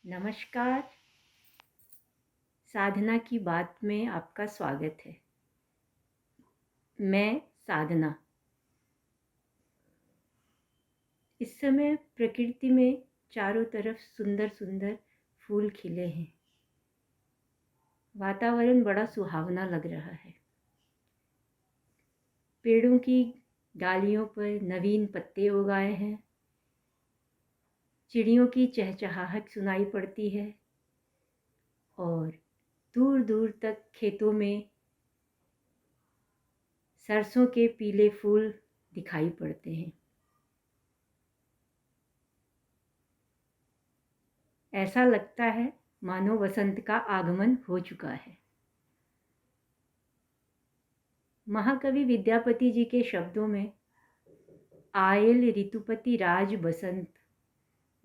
नमस्कार। साधना की बात में आपका स्वागत है। मैं साधना। इस समय प्रकृति में चारों तरफ सुंदर सुंदर फूल खिले हैं। वातावरण बड़ा सुहावना लग रहा है। पेड़ों की डालियों पर नवीन पत्ते उगाए हैं। चिड़ियों की चहचहाहट सुनाई पड़ती है और दूर दूर तक खेतों में सरसों के पीले फूल दिखाई पड़ते हैं। ऐसा लगता है मानो वसंत का आगमन हो चुका है। महाकवि विद्यापति जी के शब्दों में आयल ऋतुपति राज बसंत,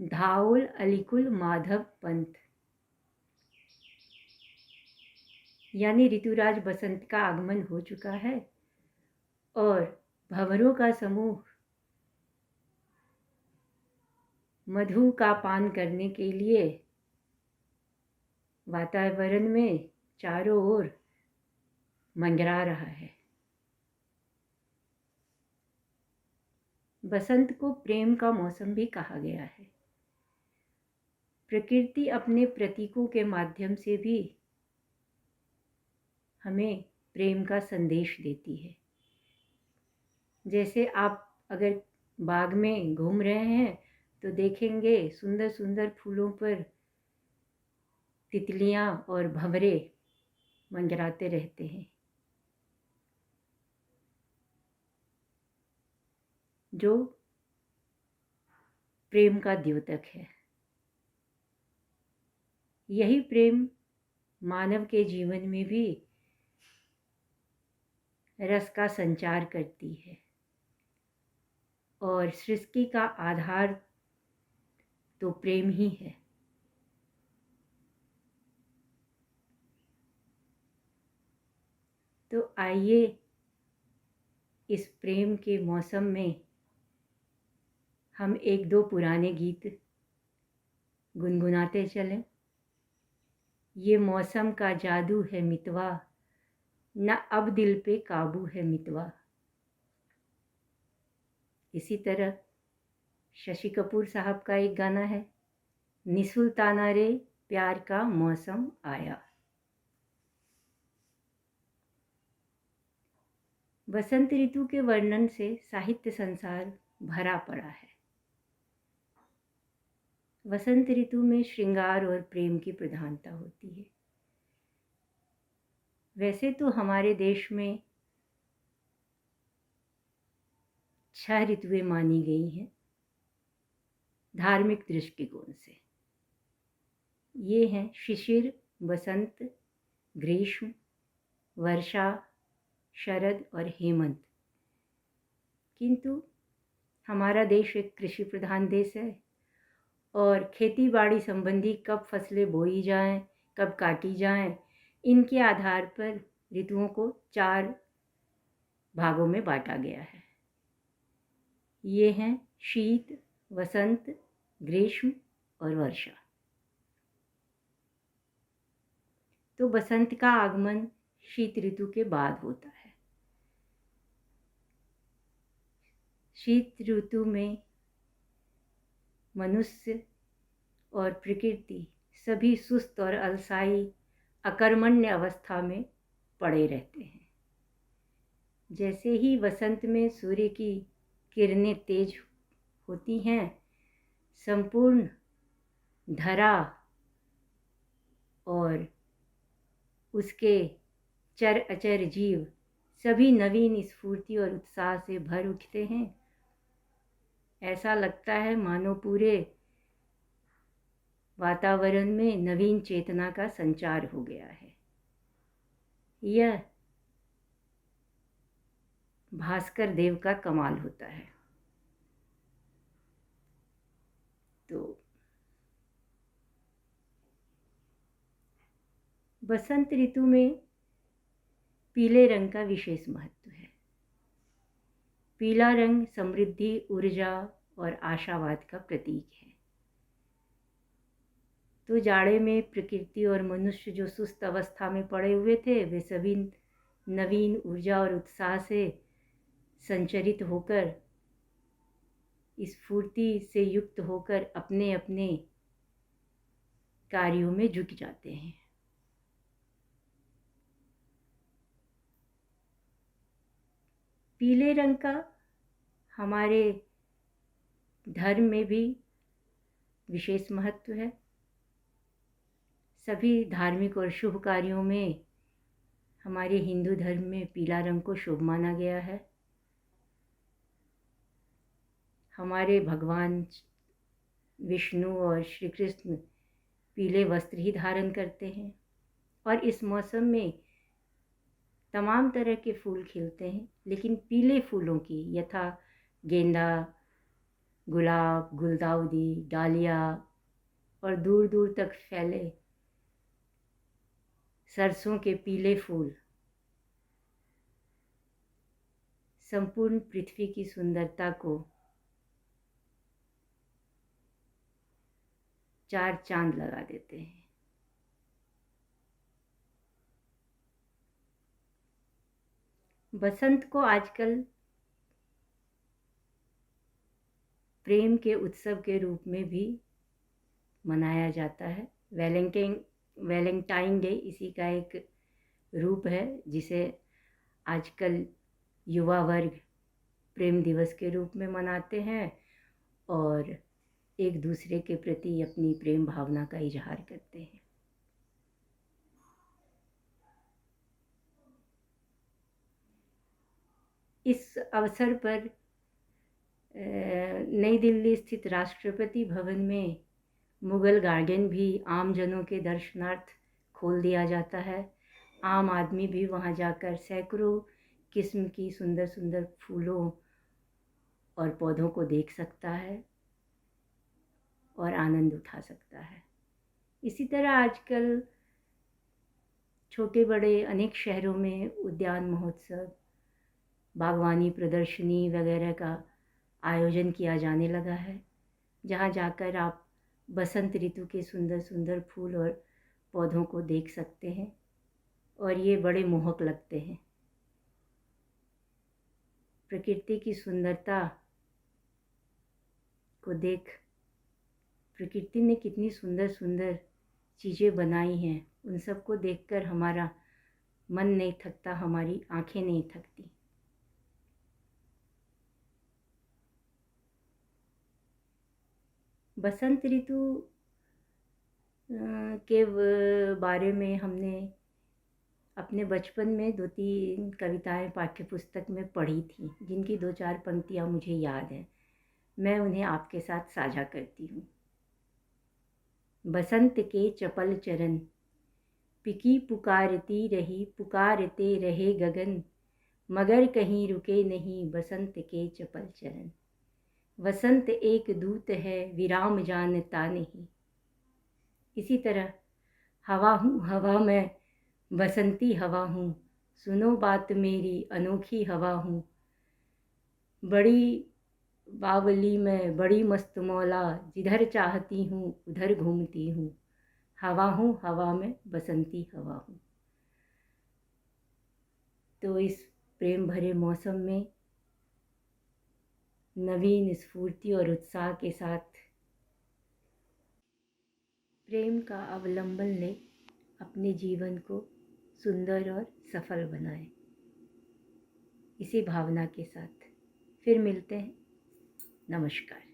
धाओल अलिकुल माधव पंथ, यानी ऋतुराज बसंत का आगमन हो चुका है और भंवरों का समूह मधु का पान करने के लिए वातावरण में चारों ओर मंडरा रहा है। बसंत को प्रेम का मौसम भी कहा गया है। प्रकृति अपने प्रतीकों के माध्यम से भी हमें प्रेम का संदेश देती है। जैसे आप अगर बाग में घूम रहे हैं तो देखेंगे सुंदर सुंदर फूलों पर तितलियां और भंवरे मंडराते रहते हैं, जो प्रेम का द्योतक है। यही प्रेम मानव के जीवन में भी रस का संचार करती है और सृष्टि का आधार तो प्रेम ही है। तो आइए इस प्रेम के मौसम में हम एक दो पुराने गीत गुनगुनाते चलें। ये मौसम का जादू है मितवा, न अब दिल पे काबू है मितवा। इसी तरह शशि कपूर साहब का एक गाना है, निसुल्ताना रे प्यार का मौसम आया। बसंत ऋतु के वर्णन से साहित्य संसार भरा पड़ा है। वसंत ऋतु में श्रृंगार और प्रेम की प्रधानता होती है। वैसे तो हमारे देश में 6 ऋतुएं मानी गई हैं धार्मिक दृष्टिकोण से। ये हैं शिशिर, बसंत, ग्रीष्म, वर्षा, शरद और हेमंत। किंतु हमारा देश एक कृषि प्रधान देश है और खेती बाड़ी संबंधी कब फसलें बोई जाएं, कब काटी जाएं, इनके आधार पर ऋतुओं को 4 भागों में बांटा गया है। ये हैं शीत, वसंत, ग्रीष्म और वर्षा। तो बसंत का आगमन शीत ऋतु के बाद होता है। शीत ऋतु में मनुष्य और प्रकृति सभी सुस्त और अलसाई अकर्मण्य अवस्था में पड़े रहते हैं। जैसे ही वसंत में सूर्य की किरणें तेज होती हैं, संपूर्ण धरा और उसके चर अचर जीव सभी नवीन स्फूर्ति और उत्साह से भर उठते हैं। ऐसा लगता है मानो पूरे वातावरण में नवीन चेतना का संचार हो गया है। यह भास्कर देव का कमाल होता है। तो बसंत ऋतु में पीले रंग का विशेष महत्व है। पीला रंग समृद्धि, ऊर्जा और आशावाद का प्रतीक है। तो जाड़े में प्रकृति और मनुष्य जो सुस्त अवस्था में पड़े हुए थे, वे सभी नवीन ऊर्जा और उत्साह से संचरित होकर, इस फुर्ती से युक्त होकर अपने अपने कार्यों में जुट जाते हैं। पीले रंग का हमारे धर्म में भी विशेष महत्व है। सभी धार्मिक और शुभ कार्यों में हमारे हिंदू धर्म में पीला रंग को शुभ माना गया है। हमारे भगवान विष्णु और श्री कृष्ण पीले वस्त्र ही धारण करते हैं और इस मौसम में तमाम तरह के फूल खिलते हैं, लेकिन पीले फूलों की यथा गेंदा, गुलाब, गुलदाउदी, डालिया और दूर दूर तक फैले सरसों के पीले फूल संपूर्ण पृथ्वी की सुंदरता को चार चांद लगा देते हैं। बसंत को आजकल प्रेम के उत्सव के रूप में भी मनाया जाता है। वैलेंटाइन डे इसी का एक रूप है, जिसे आजकल युवा वर्ग प्रेम दिवस के रूप में मनाते हैं और एक दूसरे के प्रति अपनी प्रेम भावना का इजहार करते हैं। इस अवसर पर नई दिल्ली स्थित राष्ट्रपति भवन में मुगल गार्डन भी आम जनों के दर्शनार्थ खोल दिया जाता है। आम आदमी भी वहां जाकर सैकड़ों किस्म की सुंदर सुंदर फूलों और पौधों को देख सकता है और आनंद उठा सकता है। इसी तरह आजकल छोटे बड़े अनेक शहरों में उद्यान महोत्सव, बागवानी प्रदर्शनी वगैरह का आयोजन किया जाने लगा है, जहाँ जाकर आप बसंत ऋतु के सुंदर सुंदर फूल और पौधों को देख सकते हैं और ये बड़े मोहक लगते हैं। प्रकृति की सुंदरता को देख, प्रकृति ने कितनी सुंदर सुंदर चीज़ें बनाई हैं, उन सबको देखकर हमारा मन नहीं थकता, हमारी आंखें नहीं थकती। बसंत ऋतु के बारे में हमने अपने बचपन में 2-3 कविताएं पाठ्य पुस्तक में पढ़ी थी, जिनकी 2-4 पंक्तियां मुझे याद हैं। मैं उन्हें आपके साथ साझा करती हूँ। बसंत के चपल चरण, पिकी पुकारती रही, पुकारते रहे गगन, मगर कहीं रुके नहीं बसंत के चपल चरण। वसंत एक दूत है, विराम जानता नहीं। इसी तरह हवा हूँ हवा मैं, बसंती हवा हूँ, सुनो बात मेरी अनोखी हवा हूँ। बड़ी बावली मैं, बड़ी मस्त मौला, जिधर चाहती हूँ उधर घूमती हूँ। हवा हूँ हवा में, बसंती हवा हूँ। तो इस प्रेम भरे मौसम में नवीन स्फूर्ति और उत्साह के साथ प्रेम का अवलंबन ले, अपने जीवन को सुंदर और सफल बनाएं। इसी भावना के साथ फिर मिलते हैं। नमस्कार।